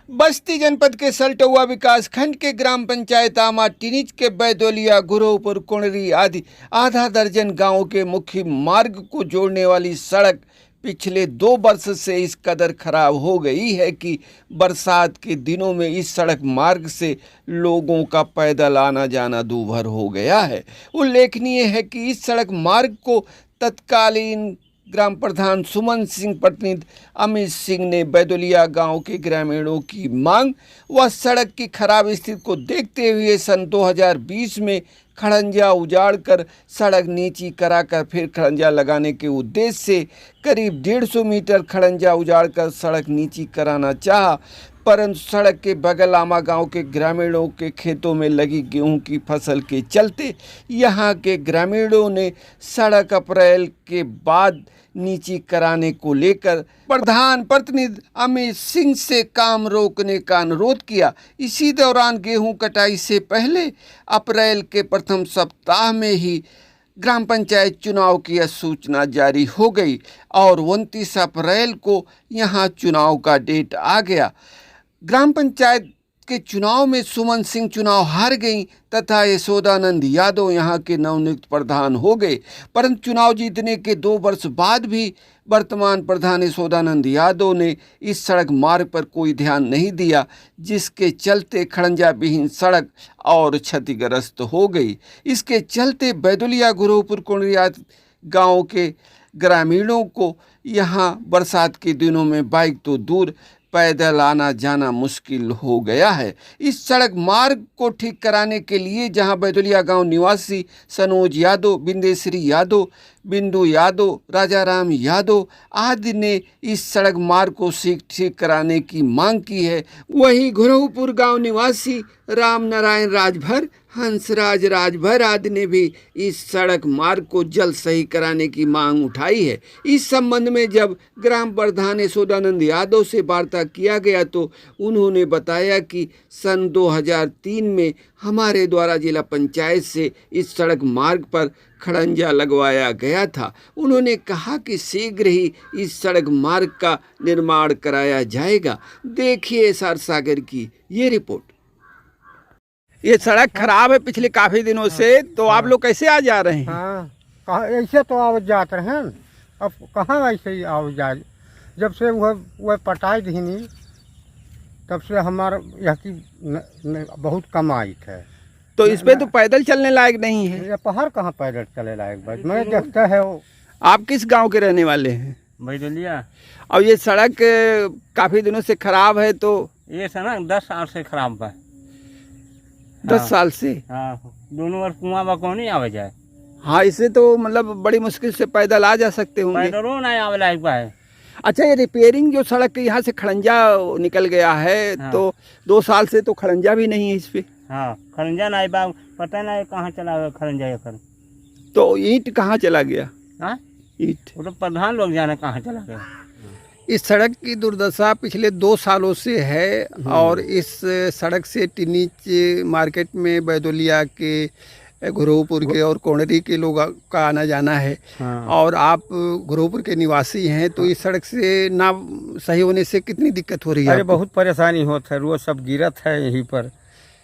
बस्ती जनपद के सलटुआ विकास खंड के ग्राम पंचायत आमा टिनिच के बैदोलिया गुरोपुर कुणरी आदि आधा दर्जन गांवों के मुख्य मार्ग को जोड़ने वाली सड़क पिछले 2 वर्ष से इस कदर खराब हो गई है कि बरसात के दिनों में इस सड़क मार्ग से लोगों का पैदल आना जाना दूभर हो गया है। उल्लेखनीय है कि इस सड़क मार्ग को तत्कालीन ग्राम प्रधान सुमन सिंह प्रतिनिधि अमित सिंह ने बैदोलिया गांव के ग्रामीणों की मांग व सड़क की खराब स्थिति को देखते हुए सन 2020 में खड़ंजा उजाड़कर सड़क नीची कराकर फिर खड़ंजा लगाने के उद्देश्य से करीब 150 मीटर खड़ंजा उजाड़कर सड़क नीची कराना चाहा, परंतु सड़क के बगल आमा गांव के ग्रामीणों के खेतों में लगी गेहूं की फसल के चलते यहां के ग्रामीणों ने सड़क अप्रैल के बाद नीची कराने को लेकर प्रधान प्रतिनिधि अमित सिंह से काम रोकने का अनुरोध किया। इसी दौरान गेहूं कटाई से पहले अप्रैल के प्रथम सप्ताह में ही ग्राम पंचायत चुनाव की सूचना जारी हो गई और 29 अप्रैल को यहां चुनाव का डेट आ गया। ग्राम पंचायत के चुनाव में सुमन सिंह चुनाव हार गई तथा यशोदानंद यादव यहां के नवनियुक्त प्रधान हो गए, परंतु चुनाव जीतने के 2 वर्ष बाद भी वर्तमान प्रधान यशोदानंद यादव ने इस सड़क मार्ग पर कोई ध्यान नहीं दिया, जिसके चलते खड़ंजा विहीन सड़क और क्षतिग्रस्त हो गई। इसके चलते बैदोलिया गुरोपुर कुणरिया गाँव के ग्रामीणों को यहाँ बरसात के दिनों में बाइक तो दूर पैदल आना जाना मुश्किल हो गया है। इस सड़क मार्ग को ठीक कराने के लिए जहां बैदोलिया गांव निवासी सनोज यादव, बिंदेश्वरी यादव, बिंदु यादव, राजाराम यादव आदि ने इस सड़क मार्ग को ठीक कराने की मांग की है, वहीं गुरोपुर गांव निवासी राम नारायण राजभर, हंसराज राजभर आदि ने भी इस सड़क मार्ग को जल्द सही कराने की मांग उठाई है। इस संबंध में जब ग्राम प्रधान यशोदानंद यादव से वार्ता किया गया तो उन्होंने बताया कि सन 2003 में हमारे द्वारा जिला पंचायत से इस सड़क मार्ग पर खड़ंजा लगवाया गया था। उन्होंने कहा कि शीघ्र ही इस सड़क मार्ग का निर्माण कराया जाएगा। देखिए एसआर सागर की ये रिपोर्ट। ये सड़क खराब है पिछले काफी दिनों से, तो आप लोग कैसे आ जा रहे हैं? हाँ, ऐसे तो आओ जाते हैं, अब कहाँ ऐसे ही आओ जा। जब से वह पटाई धीनी तब से हमारा यह की बहुत कमाई है। तो इस पे तो पैदल चलने लायक नहीं है। ये पहाड़ कहाँ पैदल चले लायक भाई, मैं देखता है वो। आप किस गांव के रहने वाले हैं? बैदोलिया। और ये सड़क काफी दिनों से खराब है, तो ये सड़क 10 साल से खराब है। 10 साल से? हाँ, दोनों ओर कुआं बा कौन नहीं आवे जाए। हाँ, इससे तो मतलब बड़ी मुश्किल से पैदल आ जा सकते होंगे। पैदलों नहीं आवे लायक बा है। अच्छा, ये रिपेयरिंग जो सड़क यहाँ से खड़ंजा निकल गया है, हाँ। तो 2 साल से तो खड़ंजा भी नहीं है इस पे। हाँ, खरंजा नहीं बा, पता नहीं कहाँ चला गया खरंजा ये कर। तो ईंट कहाँ चला गया? हाँ, ईंट वो तो प्रधान लोग जाने कहाँ चला गया। इस सड़क की दुर्दशा पिछले 2 सालों से है और इस सड़क से टिनिच मार्केट में बैदोलिया के, गुरोपुर के और कोणरी के लोग का आना जाना है। हाँ। और आप गुरोपुर के निवासी हैं, तो इस सड़क से ना सही होने से कितनी दिक्कत हो रही है? अरे बहुत परेशानी होता है, रोज सब गिरत है यहीं पर,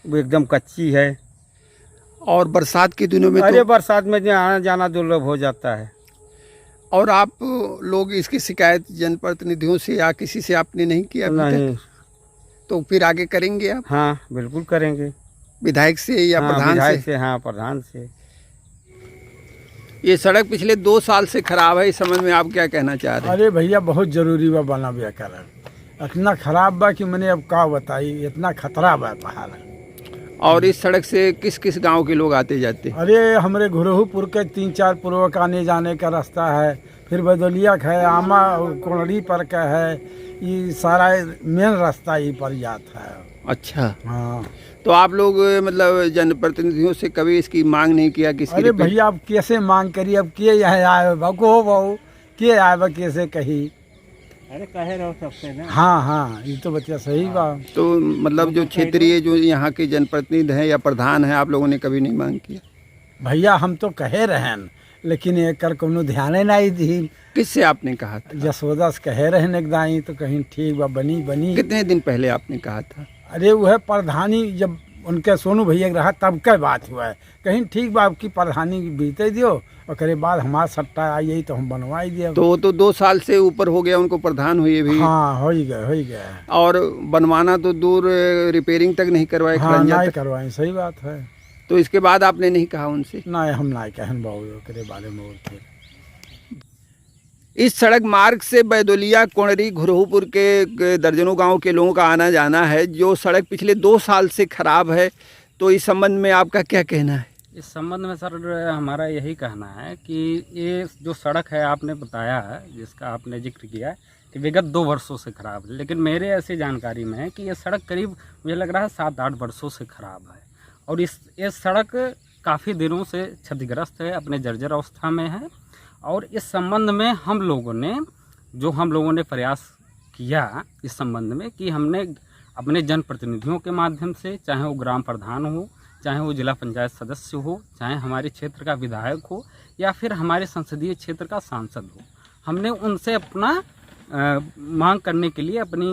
वो एकदम कच्ची है। और बरसात के दिनों में अरे तो बरसात में आना जाना दुर्लभ हो जाता है। और आप लोग इसकी शिकायत जनप्रतिनिधियों से या किसी से आपने नहीं किया अभी नहीं। तक? तो फिर आगे करेंगे आप? हाँ बिल्कुल करेंगे। विधायक से या हाँ, प्रधान विधायक से? हाँ, प्रधान से। ये सड़क पिछले 2 साल से खराब है, इस संबंध में आप क्या कहना चाह रहे हैं? अरे भैया बहुत जरूरी बा बना बिया कर, इतना खराब बा कि मैंने अब का बताई, इतना खतरा बा पहाड़। और इस सड़क से किस किस गांव के लोग आते जाते हैं? अरे हमारे घुरहूपुर के 3-4 पूर्वक आने जाने का रास्ता है, फिर बैदोलिया का है, आमा कोणरी पर का है, ये सारा मेन रास्ता ही पर जाता है। अच्छा, हाँ। तो आप लोग मतलब जनप्रतिनिधियों से कभी इसकी मांग नहीं किया कि इसकी अरे भैया अब कैसे मांग करिए, अब के यहाँ आए बको बहु के आए कैसे कही। अरे कहे रहो सबसे ना। हाँ हाँ, ये तो बच्चा सही बा। तो मतलब जो क्षेत्रीय जो यहाँ के जनप्रतिनिधि हैं या प्रधान हैं, आप लोगों ने कभी नहीं मांग किया? भैया हम तो कहे रहें, लेकिन एकर कोनो ध्यान नहीं दी। किससे आपने कहा था? जसोदा से कहे रहने के दाई तो कहीं ठीक बा बनी बनी। कितने दिन पहले आपने कहा था? अरे वह प्रधानी जब उनके सोनू भैया के रहा तब का बात हुआ है, कहीं ठीक बा आपकी प्रधानी बीते दियो और करे बाद हमारा सट्टा आई यही तो हम बनवाई दिया। तो वो तो 2 साल से ऊपर हो गया उनको प्रधान हुए भी। हाँ हो ही गया। और बनवाना तो दूर, रिपेयरिंग तक नहीं करवाए। हाँ खरंजा नहीं तक। करवाए, सही बात है। तो इसके बाद आपने नहीं कहा उनसे? नहीं हम नहीं कहन बाबू करे बारे में और थे। इस सड़क मार्ग से बैदोलिया, कोणरी, घुरहूपुर के दर्जनों गांव के लोगों का आना जाना है, जो सड़क पिछले 2 साल से खराब है। तो इस संबंध में आपका क्या कहना है? इस संबंध में सर हमारा यही कहना है कि ये जो सड़क है आपने बताया है, जिसका आपने जिक्र किया है कि विगत 2 वर्षों से खराब है, लेकिन मेरे ऐसी जानकारी में है कि ये सड़क करीब मुझे लग रहा है 7-8 वर्षों से खराब है। और ये सड़क काफ़ी दिनों से क्षतिग्रस्त है, अपने जर्जर अवस्था में है। और इस संबंध में हम लोगों ने प्रयास किया इस संबंध में कि हमने अपने जनप्रतिनिधियों के माध्यम से, चाहे वो ग्राम प्रधान हो, चाहे वो जिला पंचायत सदस्य हो, चाहे हमारे क्षेत्र का विधायक हो या फिर हमारे संसदीय क्षेत्र का सांसद हो, हमने उनसे अपना मांग करने के लिए अपनी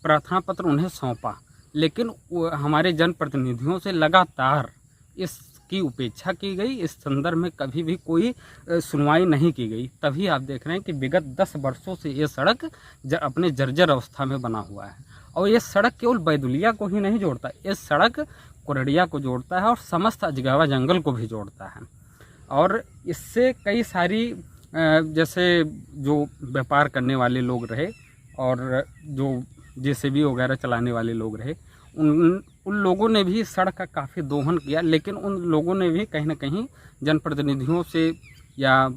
प्रार्थना पत्र उन्हें सौंपा। लेकिन हमारे जनप्रतिनिधियों से लगातार इसकी उपेक्षा की गई। इस संदर्भ में कभी भी कोई सुनवाई नहीं की गई। तभी आप देख रहे हैं कि विगत 10 वर्षों से ये सड़क अपने जर्जर अवस्था में बना हुआ है। और ये सड़क केवल बैदुलिया को ही नहीं जोड़ता, ये सड़क कोरड़िया को जोड़ता है और समस्त अजगावा जंगल को भी जोड़ता है। और इससे कई सारी जैसे जो व्यापार करने वाले लोग रहे और जो जेसीबी वगैरह चलाने वाले लोग रहे, उन लोगों ने भी सड़क का काफ़ी दोहन किया। लेकिन उन लोगों ने भी कहीं ना कहीं जनप्रतिनिधियों से या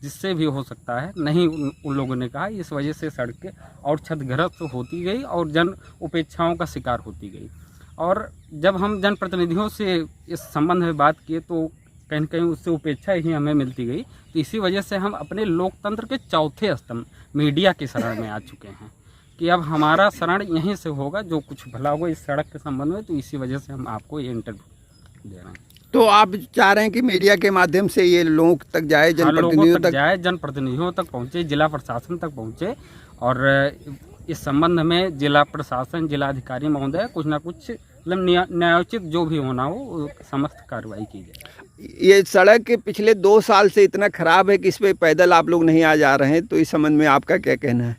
जिससे भी हो सकता है नहीं, उन लोगों ने कहा, इस वजह से सड़कें और क्षतिग्रस्त होती गई और जन उपेक्षाओं का शिकार होती गई। और जब हम जनप्रतिनिधियों से इस संबंध में बात किए तो कहीं न कहीं उससे उपेक्षा ही हमें मिलती गई। तो इसी वजह से हम अपने लोकतंत्र के चौथे स्तंभ मीडिया की शरण में आ चुके हैं कि अब हमारा शरण यहीं से होगा, जो कुछ भला होगा इस सड़क के संबंध में। तो इसी वजह से हम आपको ये इंटरव्यू दे रहे हैं। तो आप चाह रहे हैं कि मीडिया के माध्यम से ये लोगों तक जाए, जनप्रतिनिधियों तक जाए, जनप्रतिनिधियों तक पहुँचे, जिला प्रशासन तक पहुँचे। और इस संबंध में जिला प्रशासन, जिलाधिकारी महोदय कुछ ना कुछ मतलब न्यायोचित जो भी होना हो समस्त कार्रवाई की जाए। ये सड़क पिछले 2 साल से इतना खराब है कि इस पे पैदल आप लोग नहीं आ जा रहे हैं। तो इस संबंध में आपका क्या कहना है?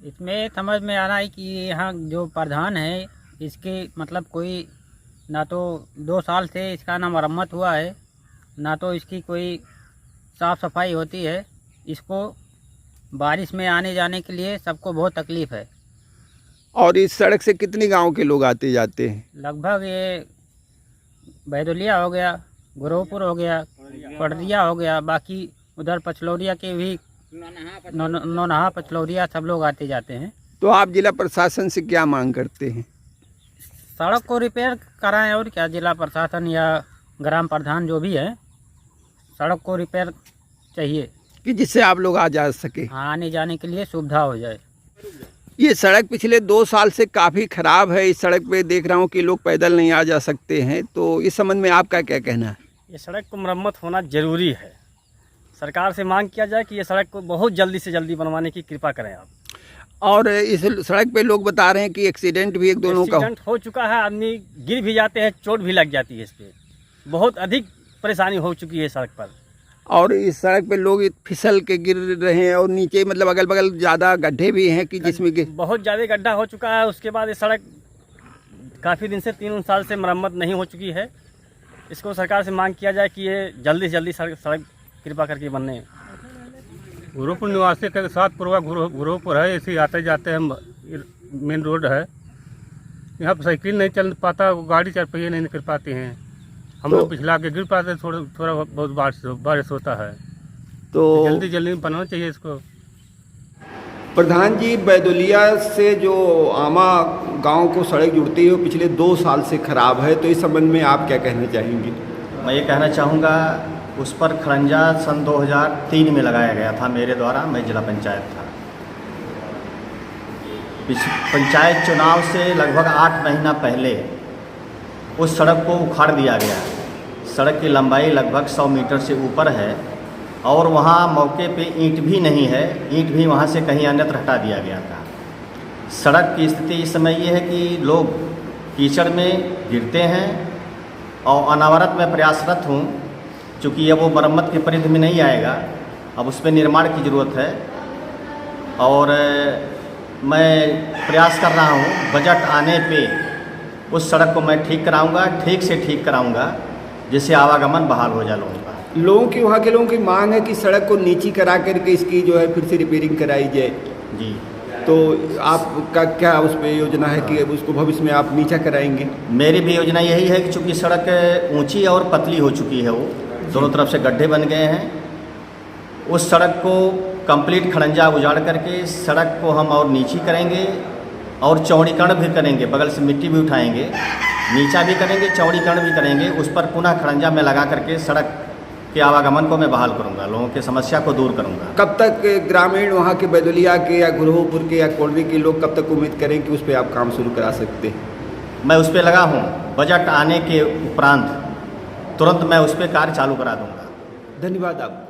इसमें समझ में आ रहा है कि यहाँ जो प्रधान है इसके मतलब कोई ना तो 2 साल से इसका ना मरम्मत हुआ है, ना तो इसकी कोई साफ़ सफाई होती है। इसको बारिश में आने जाने के लिए सबको बहुत तकलीफ़ है। और इस सड़क से कितने गांव के लोग आते जाते हैं? लगभग ये बैदुलिया हो गया, गुरहपुर हो गया, कोरड़िया हो गया, बाकी उधर पचलौरिया के भी नौनहा पचलौरिया सब लोग आते जाते हैं। तो आप जिला प्रशासन से क्या मांग करते हैं? सड़क को रिपेयर कराएं और क्या। जिला प्रशासन या ग्राम प्रधान जो भी है, सड़क को रिपेयर चाहिए कि जिससे आप लोग आ जा सके, आने जाने के लिए सुविधा हो जाए। ये सड़क पिछले 2 साल से काफ़ी ख़राब है। इस सड़क पे देख रहा हूँ कि लोग पैदल नहीं आ जा सकते हैं। तो इस संबंध में आपका क्या कहना है? ये सड़क को मरम्मत होना ज़रूरी है। सरकार से मांग किया जाए कि ये सड़क को बहुत जल्दी से जल्दी बनवाने की कृपा करें आप। और इस सड़क पे लोग बता रहे हैं कि एक्सीडेंट भी 1-2 का एक्सीडेंट हो चुका है, आदमी गिर भी जाते हैं, चोट भी लग जाती है। इस पर बहुत अधिक परेशानी हो चुकी है सड़क पर। और इस सड़क पे लोग फिसल के गिर रहे हैं और नीचे मतलब अगल बगल ज़्यादा गड्ढे भी हैं कि जिसमें बहुत ज़्यादा गड्ढा हो चुका है। उसके बाद ये सड़क काफ़ी दिन से 3 साल से मरम्मत नहीं हो चुकी है। इसको सरकार से मांग किया जाए कि ये जल्दी से जल्दी सड़क कृपा करके बनने। गुरुपुर निवासी के साथ पूर्वा गुरुपुर है, ऐसे आते जाते हैं, मेन रोड है। यहाँ पर साइकिल नहीं चल पाता, गाड़ी 4 पहिए नहीं निकल पाती हैं। हम लोग पिछला के गिर पाते, थोड़ा बहुत बारिश होता है। तो जल्दी बनाना चाहिए इसको। प्रधान जी, बैदुलिया से जो आमा गांव को सड़क जुड़ती है वो पिछले 2 साल से खराब है। तो इस संबंध में आप क्या कहना चाहेंगे? मैं ये कहना चाहूँगा, उस पर खरंजा सन 2003 में लगाया गया था मेरे द्वारा। मैं जिला पंचायत था। पंचायत चुनाव से लगभग 8 महीना पहले उस सड़क को उखाड़ दिया गया। सड़क की लंबाई लगभग 100 मीटर से ऊपर है और वहाँ मौके पे ईंट भी नहीं है, ईंट भी वहाँ से कहीं अन्यत्र हटा दिया गया था। सड़क की स्थिति इस समय ये है कि लोग कीचड़ में गिरते हैं और अनवरत मैं प्रयासरत हूँ, चूँकि अब वो मरम्मत के परिधि में नहीं आएगा, अब उस पर निर्माण की ज़रूरत है। और मैं प्रयास कर रहा हूँ बजट आने पे उस सड़क को मैं ठीक कराऊंगा, ठीक से ठीक कराऊंगा, जिससे आवागमन बहाल हो जाए लोगों का। लोगों की, वहाँ के लोगों की मांग है कि सड़क को नीची करा करके इसकी जो है फिर से रिपेयरिंग कराई जाए। जी, तो आपका क्या उस पर योजना है कि उसको भविष्य में आप नीचा कराएंगे? मेरी भी योजना यही है कि चूँकि सड़क ऊंची और पतली हो चुकी है, वो दोनों तरफ से गड्ढे बन गए हैं, उस सड़क को कंप्लीट खड़ंजा उजाड़ करके सड़क को हम और नीची करेंगे और चौड़ीकरण भी करेंगे, बगल से मिट्टी भी उठाएंगे, नीचा भी करेंगे, चौड़ीकरण भी करेंगे, उस पर पुनः खड़ंजा में लगा करके सड़क के आवागमन को मैं बहाल करूंगा, लोगों की समस्या को दूर करूंगा। कब तक ग्रामीण वहाँ के बैदोलिया के या गुरहोपुर के या कोलवी के लोग कब तक उम्मीद करें कि उस पर आप काम शुरू करा सकते हैं? मैं उस पर लगा हूँ, बजट आने के उपरांत तुरंत मैं उस पर कार्य चालू करा दूंगा। धन्यवाद आप